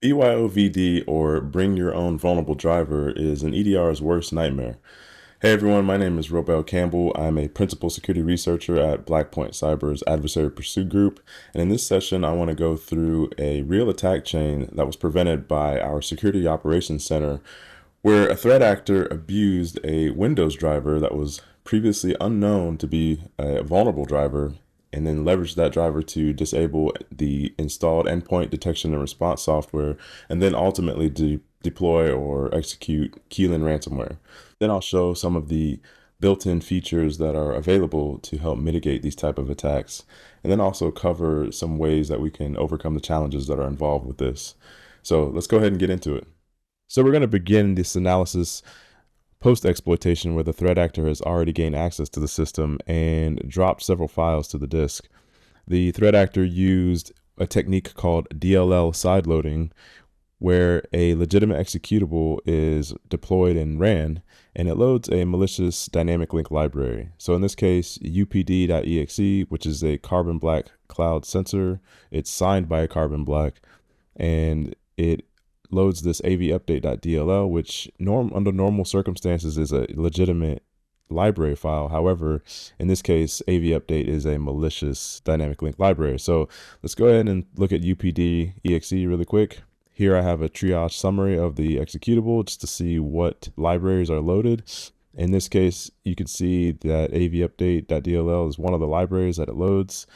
BYOVD, or Bring Your Own Vulnerable Driver, is an EDR's worst nightmare. Hey everyone, my name is Roel Campbell. I'm a principal security researcher at Blackpoint Cyber's Adversary Pursuit Group. And in this session, I want to go through a real attack chain that was prevented by our Security Operations Center, where a threat actor abused a Windows driver that was previously unknown to be a vulnerable driver, and then leveraged that driver to disable the installed endpoint detection and response software, and then ultimately deploy or execute Killnet ransomware. Then I'll show some of the built-in features that are available to help mitigate these type of attacks, and then also cover some ways that we can overcome the challenges that are involved with this. So let's go ahead and get into it. So we're going to begin this analysis post-exploitation, where the threat actor has already gained access to the system and dropped several files to the disk. The threat actor used a technique called DLL sideloading, where a legitimate executable is deployed and ran, and it loads a malicious dynamic link library. So in this case, upd.exe, which is a carbon black cloud sensor. It's signed by a carbon black, and it loads this avupdate.dll, which under normal circumstances is a legitimate library file. However, in this case, avupdate is a malicious dynamic link library. So let's go ahead and look at upd.exe really quick. Here I have a triage summary of the executable just to see what libraries are loaded. In this case, you can see that avupdate.dll is one of the libraries that it loads.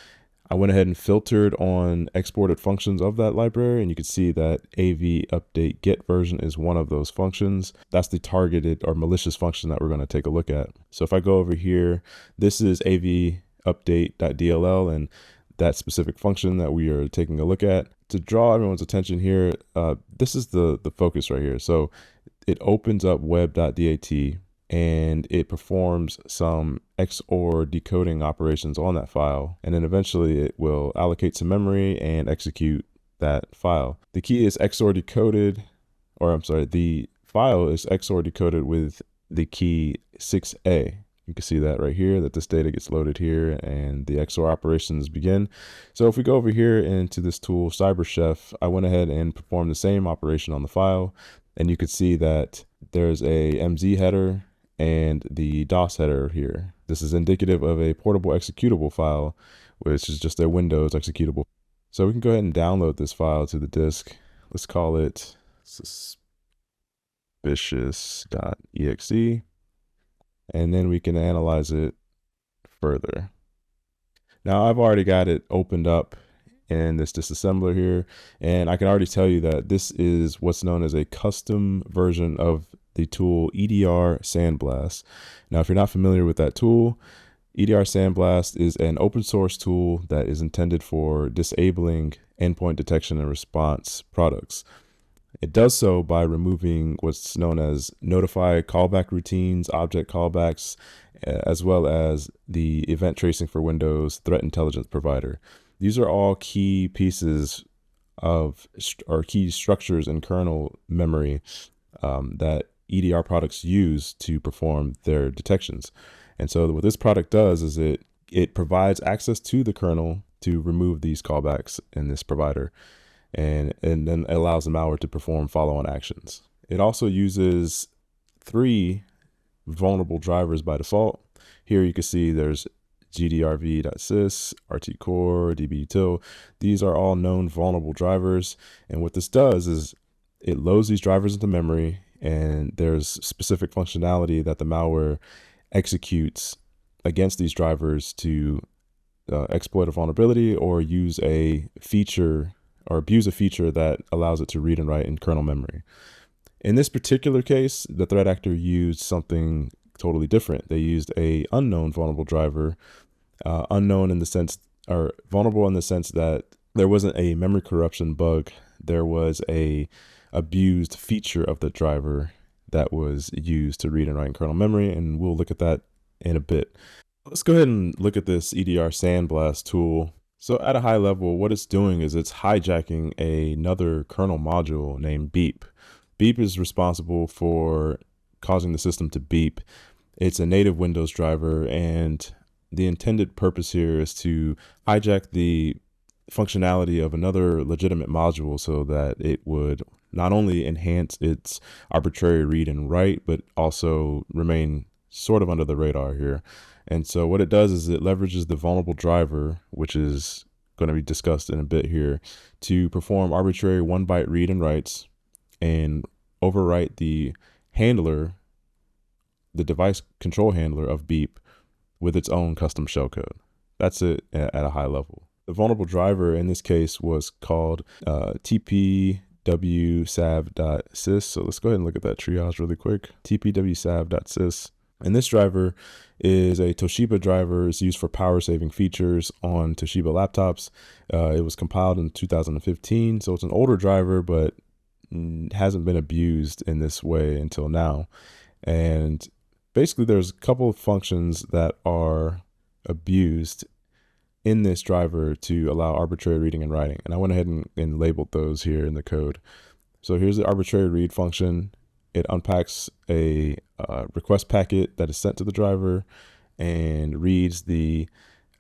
I went ahead and filtered on exported functions of that library, and you can see that avupdate get version is one of those functions. That's the targeted or malicious function that we're going to take a look at. So if I go over here, this is avupdate.dll, and that specific function that we are taking a look at. To draw everyone's attention here, this is the focus right here. So it opens up web.dat, and it performs some XOR decoding operations on that file. And then eventually it will allocate some memory and execute that file. The key is XOR decoded, the file is XOR decoded with the key 6A. You can see that right here, that this data gets loaded here and the XOR operations begin. So if we go over here into this tool, CyberChef, I went ahead and performed the same operation on the file. And you can see that there's a MZ header and the DOS header here. This is indicative of a portable executable file, which is just a Windows executable. So we can go ahead and download this file to the disk. Let's call it suspicious.exe, and then we can analyze it further. Now I've already got it opened up in this disassembler here, and I can already tell you that this is what's known as a custom version of the tool EDR Sandblast. Now, if you're not familiar with that tool, EDR Sandblast is an open source tool that is intended for disabling endpoint detection and response products. It does so by removing what's known as notify callback routines, object callbacks, as well as the event tracing for Windows threat intelligence provider. These are all key pieces of, or key structures in kernel memory that EDR products use to perform their detections. And so what this product does is it provides access to the kernel to remove these callbacks in this provider, and then allows the malware to perform follow-on actions. It also uses 3 vulnerable drivers by default. Here you can see there's gdrv.sys, rtcore, dbutil. These are all known vulnerable drivers. And what this does is it loads these drivers into memory, and there's specific functionality that the malware executes against these drivers to exploit a vulnerability or use a feature or abuse a feature that allows it to read and write in kernel memory. In this particular case, the threat actor used something totally different. They used a unknown vulnerable driver, unknown in the sense, or vulnerable in the sense that there wasn't a memory corruption bug. There was a abused feature of the driver that was used to read and write in kernel memory, and we'll look at that in a bit. Let's go ahead and look at this EDR Sandblast tool. So at a high level, what it's doing is it's hijacking another kernel module named beep. Beep is responsible for causing the system to beep. It's a native Windows driver, and the intended purpose here is to hijack the functionality of another legitimate module so that it would not only enhance its arbitrary read and write, but also remain sort of under the radar here. And so what it does is it leverages the vulnerable driver, which is going to be discussed in a bit here, to perform arbitrary 1-byte read and writes and overwrite the handler, the device control handler of Beep, with its own custom shellcode. That's it at a high level. The vulnerable driver in this case was called tpwsav.sys. So let's go ahead and look at that triage really quick. tpwsav.sys. And this driver is a Toshiba driver. It's used for power saving features on Toshiba laptops. It was compiled in 2015. So it's an older driver, but hasn't been abused in this way until now. And basically there's a couple of functions that are abused in this driver to allow arbitrary reading and writing. And I went ahead and labeled those here in the code. So here's the arbitrary read function. It unpacks a request packet that is sent to the driver and reads the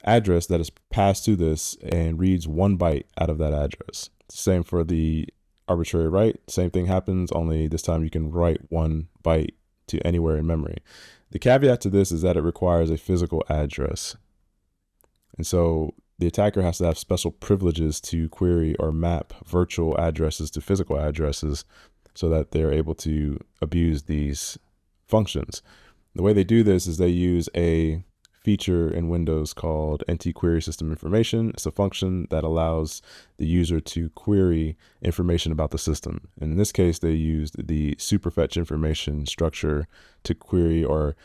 address that is passed to this and reads 1 byte out of that address. Same for the arbitrary write. Same thing happens, only this time you can write 1 byte to anywhere in memory. The caveat to this is that it requires a physical address. And so the attacker has to have special privileges to query or map virtual addresses to physical addresses so that they're able to abuse these functions. The way they do this is they use a feature in Windows called NT-Query System Information. It's a function that allows the user to query information about the system. And in this case, they used the superfetch information structure to query or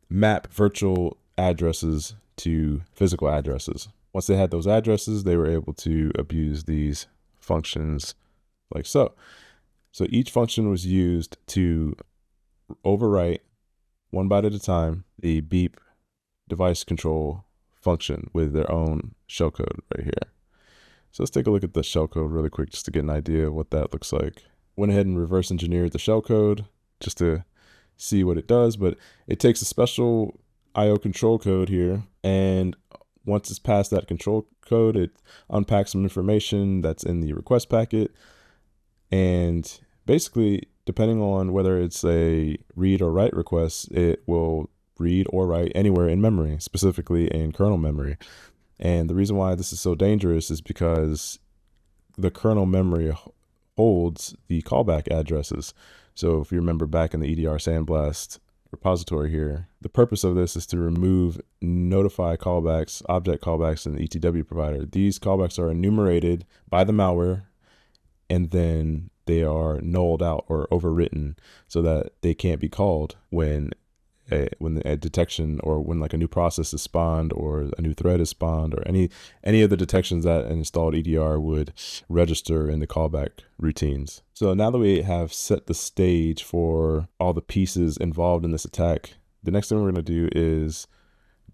map virtual addresses to physical addresses. Once they had those addresses, they were able to abuse these functions like so. So each function was used to overwrite 1 byte at a time the Beep device control function with their own shellcode right here. So let's take a look at the shellcode really quick just to get an idea of what that looks like. Went ahead and reverse engineered the shellcode just to see what it does, but it takes a special IO control code here, and once it's past that control code, it unpacks some information that's in the request packet, and basically, depending on whether it's a read or write request, it will read or write anywhere in memory, specifically in kernel memory. And the reason why this is so dangerous is because the kernel memory holds the callback addresses. So if you remember back in the EDR Sandblast repository here, the purpose of this is to remove notify callbacks, object callbacks in the ETW provider. These callbacks are enumerated by the malware, and then they are nulled out or overwritten so that they can't be called when a detection or when like a new process is spawned or a new thread is spawned or any of the detections that an installed EDR would register in the callback routines. So now that we have set the stage for all the pieces involved in this attack, the next thing we're going to do is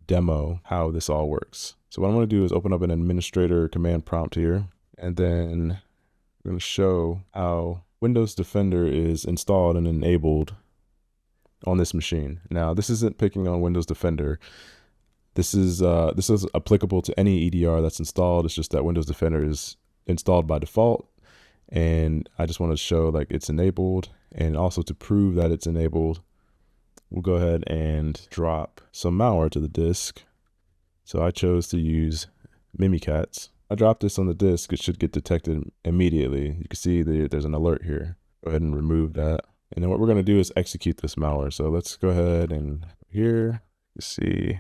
demo how this all works. So what I'm going to do is open up an administrator command prompt here, and then we're going to show how Windows Defender is installed and enabled on this machine. Now, this isn't picking on Windows Defender. This is applicable to any EDR that's installed. It's just that Windows Defender is installed by default, and I just want to show like it's enabled, and also to prove that it's enabled, we'll go ahead and drop some malware to the disk. So I chose to use Mimikatz. I dropped this on the disk. It should get detected immediately. You can see there's an alert here. Go ahead and remove that. And then what we're going to do is execute this malware. So let's go ahead and here, you see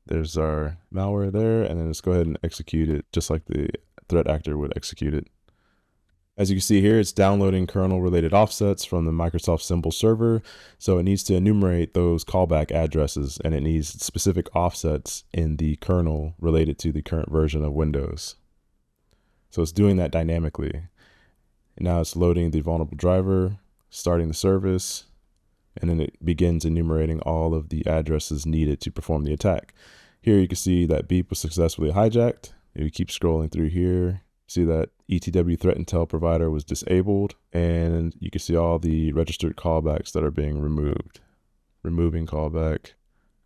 there's our malware there, and then let's go ahead and execute it just like the threat actor would execute it. As you can see here, it's downloading kernel related offsets from the Microsoft Symbol server. So it needs to enumerate those callback addresses, and it needs specific offsets in the kernel related to the current version of Windows. So it's doing that dynamically. And now it's loading the vulnerable driver, starting the service, and then it begins enumerating all of the addresses needed to perform the attack. Here you can see that Beep was successfully hijacked. If you keep scrolling through here, see that ETW threat intel provider was disabled, and you can see all the registered callbacks that are being removed. Removing callback,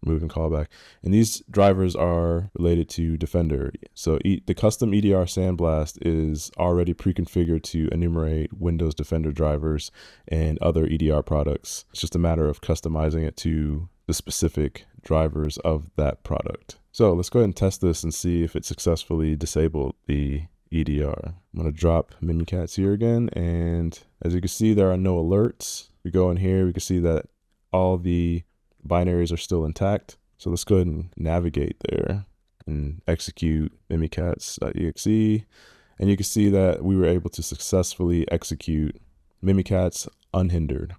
removing callback. And these drivers are related to Defender. So the custom EDR Sandblast is already pre-configured to enumerate Windows Defender drivers and other EDR products. It's just a matter of customizing it to the specific drivers of that product. So let's go ahead and test this and see if it successfully disabled the EDR. I'm going to drop Mimikatz here again, and as you can see, there are no alerts. We go in here, we can see that all the binaries are still intact. So let's go ahead and navigate there and execute mimikatz.exe, and you can see that we were able to successfully execute Mimikatz unhindered.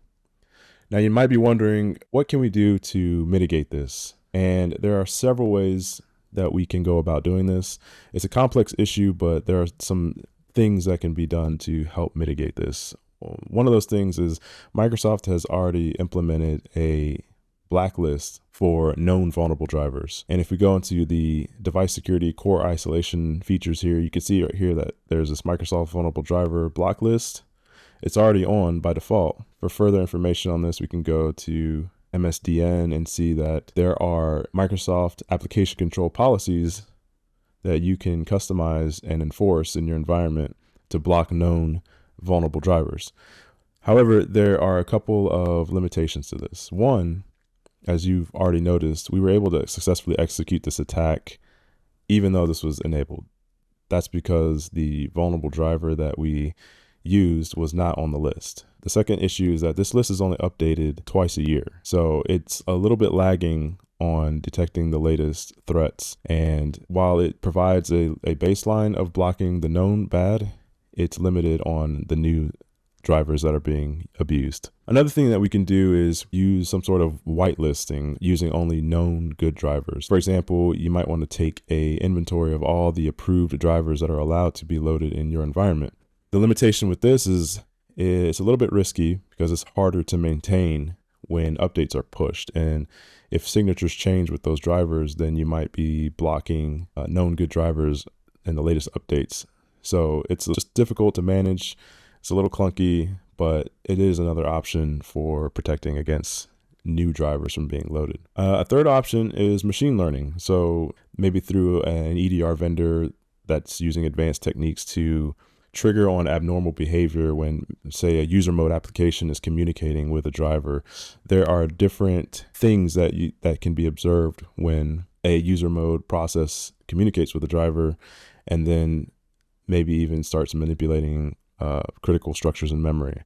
Now you might be wondering, what can we do to mitigate this? And there are several ways that we can go about doing this. It's a complex issue, but there are some things that can be done to help mitigate this. One of those things is Microsoft has already implemented a blacklist for known vulnerable drivers. And if we go into the device security core isolation features here, you can see right here that there's this Microsoft vulnerable driver blacklist. It's already on by default. For further information on this, we can go to MSDN and see that there are Microsoft application control policies that you can customize and enforce in your environment to block known vulnerable drivers. However, there are a couple of limitations to this. One, as you've already noticed, we were able to successfully execute this attack even though this was enabled. That's because the vulnerable driver that we used was not on the list. The second issue is that this list is only updated twice a year. So it's a little bit lagging on detecting the latest threats. And while it provides a baseline of blocking the known bad, it's limited on the new drivers that are being abused. Another thing that we can do is use some sort of whitelisting using only known good drivers. For example, you might want to take an inventory of all the approved drivers that are allowed to be loaded in your environment. The limitation with this is it's a little bit risky because it's harder to maintain when updates are pushed. And if signatures change with those drivers, then you might be blocking known good drivers in the latest updates. So it's just difficult to manage. It's a little clunky, but it is another option for protecting against new drivers from being loaded. A third option is machine learning. So maybe through an EDR vendor that's using advanced techniques to trigger on abnormal behavior when, say, a user mode application is communicating with a driver. There are different things that can be observed when a user mode process communicates with a driver and then maybe even starts manipulating critical structures in memory.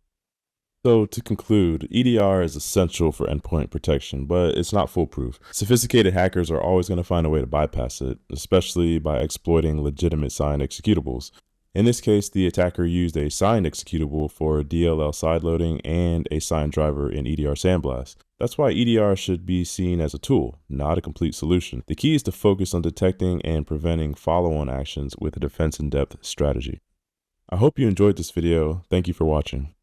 So to conclude, EDR is essential for endpoint protection, but it's not foolproof. Sophisticated hackers are always going to find a way to bypass it, especially by exploiting legitimate signed executables. In this case, the attacker used a signed executable for DLL sideloading and a signed driver in EDR Sandblast. That's why EDR should be seen as a tool, not a complete solution. The key is to focus on detecting and preventing follow-on actions with a defense in-depth strategy. I hope you enjoyed this video. Thank you for watching.